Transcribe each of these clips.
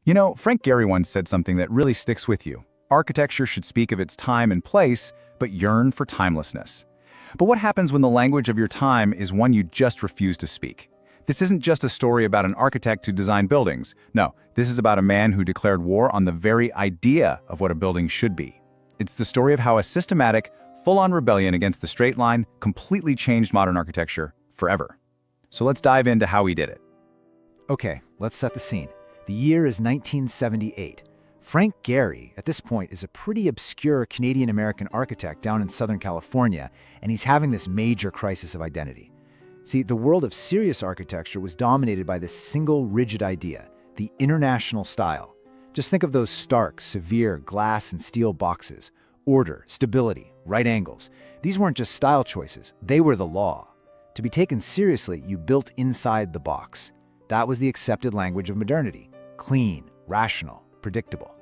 You know, Frank Gehry once said something that really sticks with you. Architecture should speak of its time and place, but yearn for timelessness. But what happens when the language of your time is one you just refuse to speak? This isn't just a story about an architect who designed buildings. No, this is about a man who declared war on the very idea of what a building should be. It's the story of how a systematic, full-on rebellion against the straight line completely changed modern architecture forever. So let's dive into how he did it. Okay, let's set the scene. The year is 1978. Frank Gehry, at this point, is a pretty obscure Canadian-American architect down in Southern California, and he's having this major crisis of identity. See, the world of serious architecture was dominated by this single rigid idea, the international style. Just think of those stark, severe glass and steel boxes. Order, stability, right angles. These weren't just style choices, they were the law. To be taken seriously, you built inside the box. That was the accepted language of modernity. Clean, rational, predictable.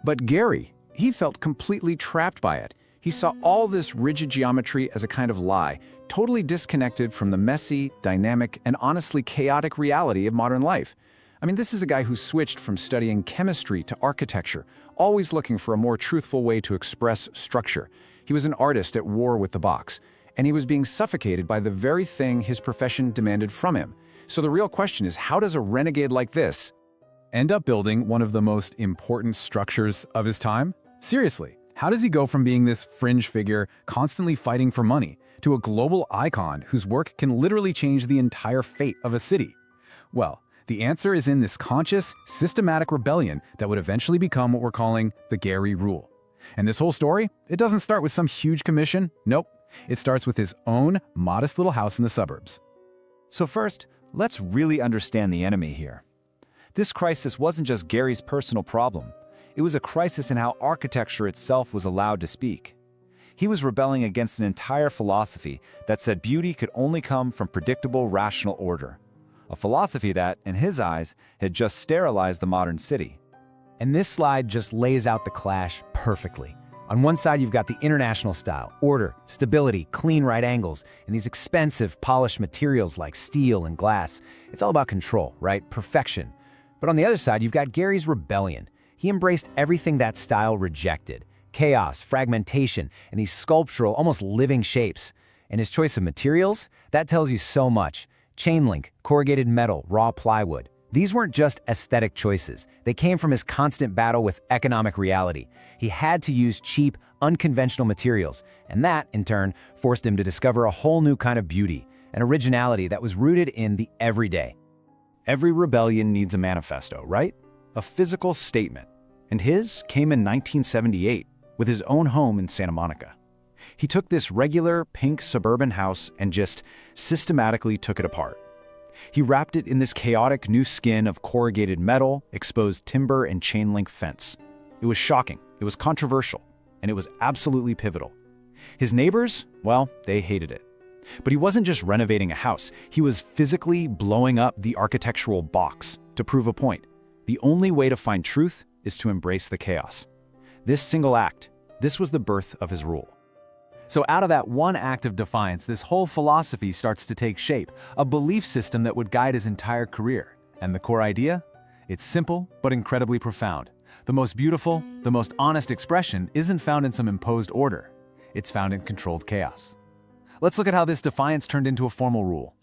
But Gehry, he felt completely trapped by it. He saw all this rigid geometry as a kind of lie, totally disconnected from the messy, dynamic, and honestly chaotic reality of modern life. I mean, this is a guy who switched from studying chemistry to architecture, always looking for a more truthful way to express structure. He was an artist at war with the box, and he was being suffocated by the very thing his profession demanded from him. So the real question is, how does a renegade like this end up building one of the most important structures of his time? Seriously, how does he go from being this fringe figure constantly fighting for money to a global icon whose work can literally change the entire fate of a city? Well, the answer is in this conscious, systematic rebellion that would eventually become what we're calling the Gehry Rule. And this whole story, it doesn't start with some huge commission. Nope. It starts with his own modest little house in the suburbs. So first, let's really understand the enemy here. This crisis wasn't just Gehry's personal problem. It was a crisis in how architecture itself was allowed to speak. He was rebelling against an entire philosophy that said beauty could only come from predictable, rational order. A philosophy that, in his eyes, had just sterilized the modern city. And this slide just lays out the clash perfectly. On one side, you've got the international style, order, stability, clean right angles, and these expensive, polished materials like steel and glass. It's all about control, right? Perfection. But on the other side, you've got Gehry's rebellion. He embraced everything that style rejected. Chaos, fragmentation, and these sculptural, almost living shapes. And his choice of materials? That tells you so much. Chain link, corrugated metal, raw plywood. These weren't just aesthetic choices. They came from his constant battle with economic reality. He had to use cheap, unconventional materials, and that, in turn, forced him to discover a whole new kind of beauty, an originality that was rooted in the everyday. Every rebellion needs a manifesto, right? A physical statement. And his came in 1978, with his own home in Santa Monica. He took this regular, pink suburban house and just systematically took it apart. He wrapped it in this chaotic new skin of corrugated metal, exposed timber, and chain link fence. It was shocking, it was controversial, and it was absolutely pivotal. His neighbors, well, they hated it. But he wasn't just renovating a house, he was physically blowing up the architectural box to prove a point. The only way to find truth is to embrace the chaos. This single act, this was the birth of his rule. So out of that one act of defiance, this whole philosophy starts to take shape, a belief system that would guide his entire career. And the core idea? It's simple, but incredibly profound. The most beautiful, the most honest expression isn't found in some imposed order. It's found in controlled chaos. Let's look at how this defiance turned into a formal rule.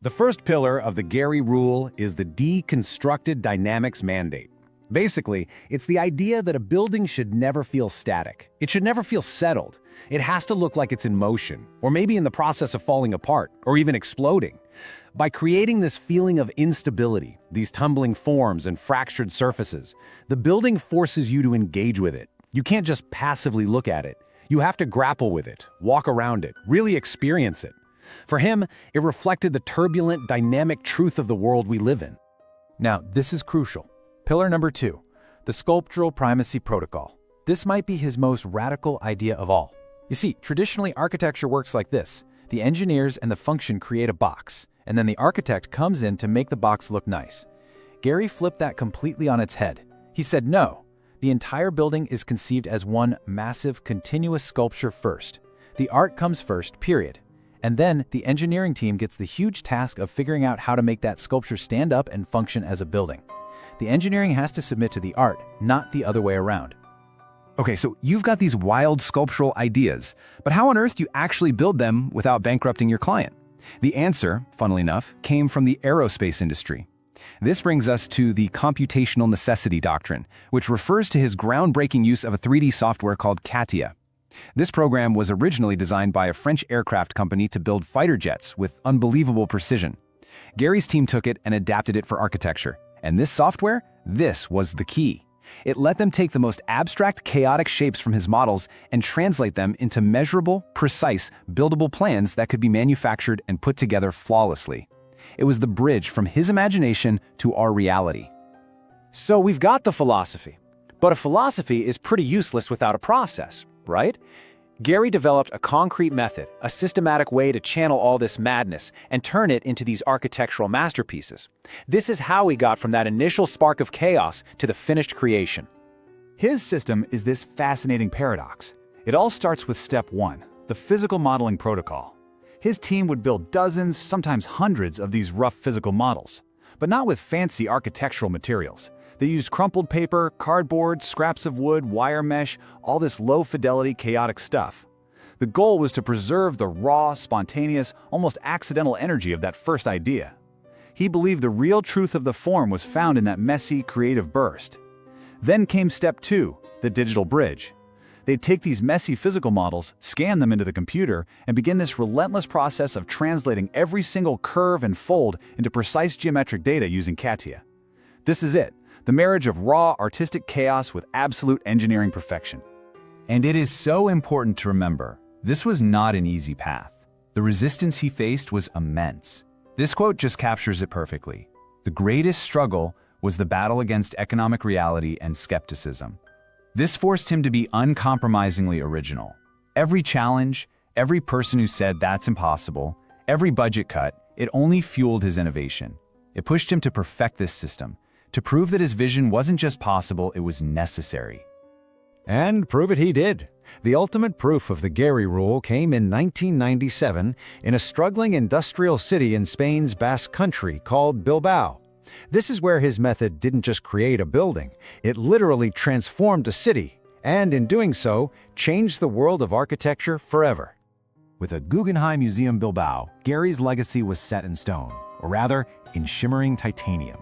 The first pillar of the Gehry Rule is the Deconstructed Dynamics Mandate. Basically, it's the idea that a building should never feel static. It should never feel settled. It has to look like it's in motion, or maybe in the process of falling apart, or even exploding. By creating this feeling of instability, these tumbling forms and fractured surfaces, the building forces you to engage with it. You can't just passively look at it. You have to grapple with it, walk around it, really experience it. For him, it reflected the turbulent, dynamic truth of the world we live in. Now, this is crucial. Pillar number 2, the Sculptural Primacy Protocol. This might be his most radical idea of all. You see, traditionally architecture works like this. The engineers and the function create a box, and then the architect comes in to make the box look nice. Gehry flipped that completely on its head. He said no. The entire building is conceived as one massive, continuous sculpture first. The art comes first, period. And then the engineering team gets the huge task of figuring out how to make that sculpture stand up and function as a building. The engineering has to submit to the art, not the other way around. Okay, so you've got these wild sculptural ideas, but how on earth do you actually build them without bankrupting your client? The answer, funnily enough, came from the aerospace industry. This brings us to the Computational Necessity Doctrine, which refers to his groundbreaking use of a 3D software called CATIA. This program was originally designed by a French aircraft company to build fighter jets with unbelievable precision. Gehry's team took it and adapted it for architecture. And this software, this was the key. It let them take the most abstract, chaotic shapes from his models and translate them into measurable, precise, buildable plans that could be manufactured and put together flawlessly. It was the bridge from his imagination to our reality. So we've got the philosophy. But a philosophy is pretty useless without a process, right? Gehry developed a concrete method, a systematic way to channel all this madness and turn it into these architectural masterpieces. This is how he got from that initial spark of chaos to the finished creation. His system is this fascinating paradox. It all starts with step 1, the physical modeling protocol. His team would build dozens, sometimes hundreds of these rough physical models, but not with fancy architectural materials. They used crumpled paper, cardboard, scraps of wood, wire mesh, all this low-fidelity, chaotic stuff. The goal was to preserve the raw, spontaneous, almost accidental energy of that first idea. He believed the real truth of the form was found in that messy, creative burst. Then came step 2, the digital bridge. They'd take these messy physical models, scan them into the computer, and begin this relentless process of translating every single curve and fold into precise geometric data using CATIA. This is it. The marriage of raw, artistic chaos with absolute engineering perfection. And it is so important to remember, this was not an easy path. The resistance he faced was immense. This quote just captures it perfectly. The greatest struggle was the battle against economic reality and skepticism. This forced him to be uncompromisingly original. Every challenge, every person who said that's impossible, every budget cut, it only fueled his innovation. It pushed him to perfect this system, to prove that his vision wasn't just possible, it was necessary. And prove it he did. The ultimate proof of the Gehry Rule came in 1997 in a struggling industrial city in Spain's Basque Country called Bilbao. This is where his method didn't just create a building, it literally transformed a city, and in doing so, changed the world of architecture forever. With a Guggenheim Museum Bilbao, Gehry's legacy was set in stone, or rather, in shimmering titanium.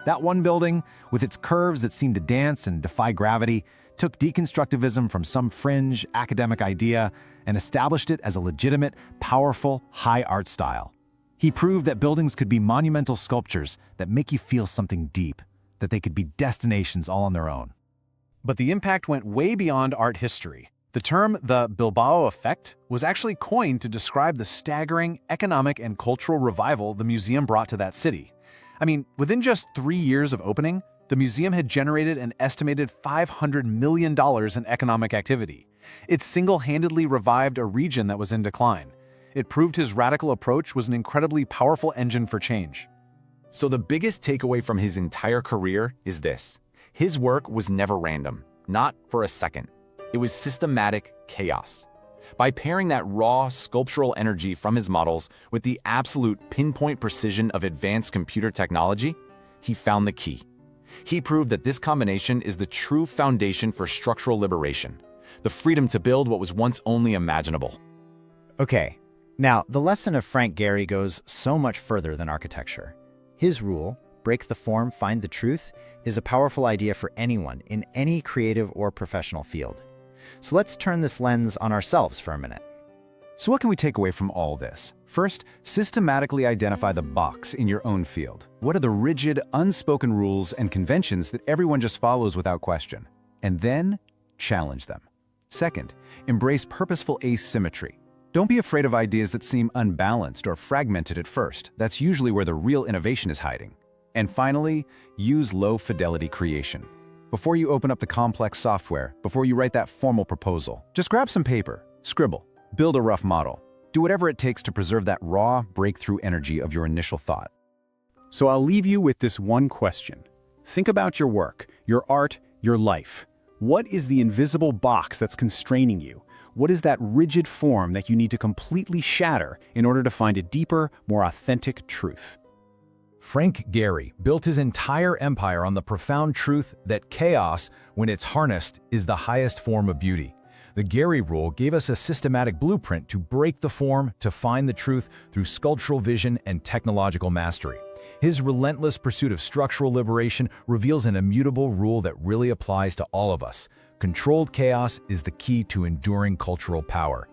That one building, with its curves that seemed to dance and defy gravity, took deconstructivism from some fringe academic idea and established it as a legitimate, powerful, high art style. He proved that buildings could be monumental sculptures that make you feel something deep, that they could be destinations all on their own. But the impact went way beyond art history. The term the Bilbao Effect was actually coined to describe the staggering economic and cultural revival the museum brought to that city. I mean, within just 3 years of opening, the museum had generated an estimated $500 million in economic activity. It single-handedly revived a region that was in decline. It proved his radical approach was an incredibly powerful engine for change. So the biggest takeaway from his entire career is this. His work was never random, not for a second. It was systematic chaos. By pairing that raw, sculptural energy from his models with the absolute pinpoint precision of advanced computer technology, he found the key. He proved that this combination is the true foundation for structural liberation, the freedom to build what was once only imaginable. Okay, now the lesson of Frank Gehry goes so much further than architecture. His rule, break the form, find the truth, is a powerful idea for anyone in any creative or professional field. So let's turn this lens on ourselves for a minute. So what can we take away from all this? First, systematically identify the box in your own field. What are the rigid, unspoken rules and conventions that everyone just follows without question? And then, challenge them. Second, embrace purposeful asymmetry. Don't be afraid of ideas that seem unbalanced or fragmented at first. That's usually where the real innovation is hiding. And finally, use low-fidelity creation. Before you open up the complex software, before you write that formal proposal, just grab some paper, scribble, build a rough model. Do whatever it takes to preserve that raw, breakthrough energy of your initial thought. So I'll leave you with this one question. Think about your work, your art, your life. What is the invisible box that's constraining you? What is that rigid form that you need to completely shatter in order to find a deeper, more authentic truth? Frank Gehry built his entire empire on the profound truth that chaos, when it's harnessed, is the highest form of beauty. The Gehry Rule gave us a systematic blueprint to break the form, to find the truth through sculptural vision and technological mastery. His relentless pursuit of structural liberation reveals an immutable rule that really applies to all of us. Controlled chaos is the key to enduring cultural power.